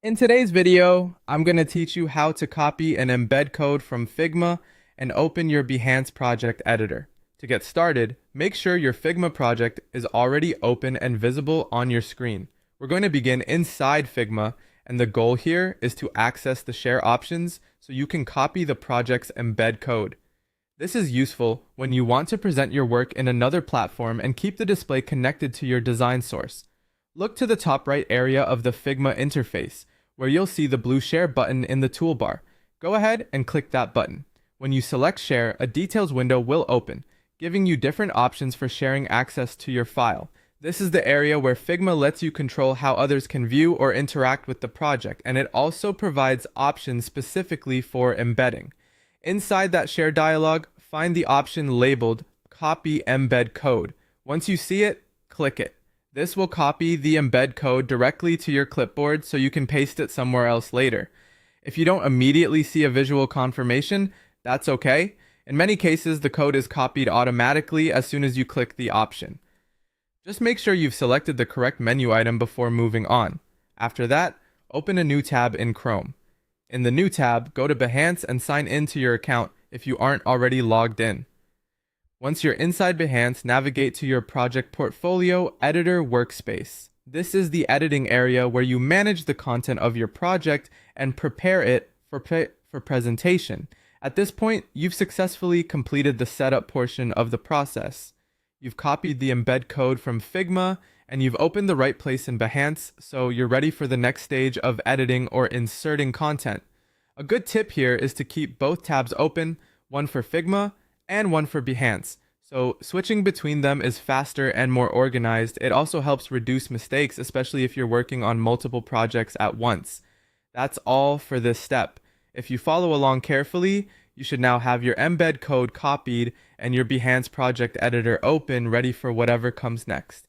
In today's video, I'm going to teach you how to copy and embed code from Figma and open your Behance project editor. To get started, make sure your Figma project is already open and visible on your screen. We're going to begin inside Figma, and the goal here is to access the share options so you can copy the project's embed code. This is useful when you want to present your work in another platform and keep the display connected to your design source. Look to the top right area of the Figma interface, where you'll see the blue Share button in the toolbar. Go ahead and click that button. When you select Share, a details window will open, giving you different options for sharing access to your file. This is the area where Figma lets you control how others can view or interact with the project, and it also provides options specifically for embedding. Inside that Share dialog, find the option labeled Copy Embed Code. Once you see it, click it. This will copy the embed code directly to your clipboard so you can paste it somewhere else later. If you don't immediately see a visual confirmation, that's okay. In many cases, the code is copied automatically as soon as you click the option. Just make sure you've selected the correct menu item before moving on. After that, open a new tab in Chrome. In the new tab, go to Behance and sign in to your account if you aren't already logged in. Once you're inside Behance, navigate to your project portfolio editor workspace. This is the editing area where you manage the content of your project and prepare it for presentation. At this point, you've successfully completed the setup portion of the process. You've copied the embed code from Figma, and you've opened the right place in Behance, so you're ready for the next stage of editing or inserting content. A good tip here is to keep both tabs open, one for Figma and one for Behance. So switching between them is faster and more organized. It also helps reduce mistakes, especially if you're working on multiple projects at once. That's all for this step. If you follow along carefully, you should now have your embed code copied and your Behance project editor open, ready for whatever comes next.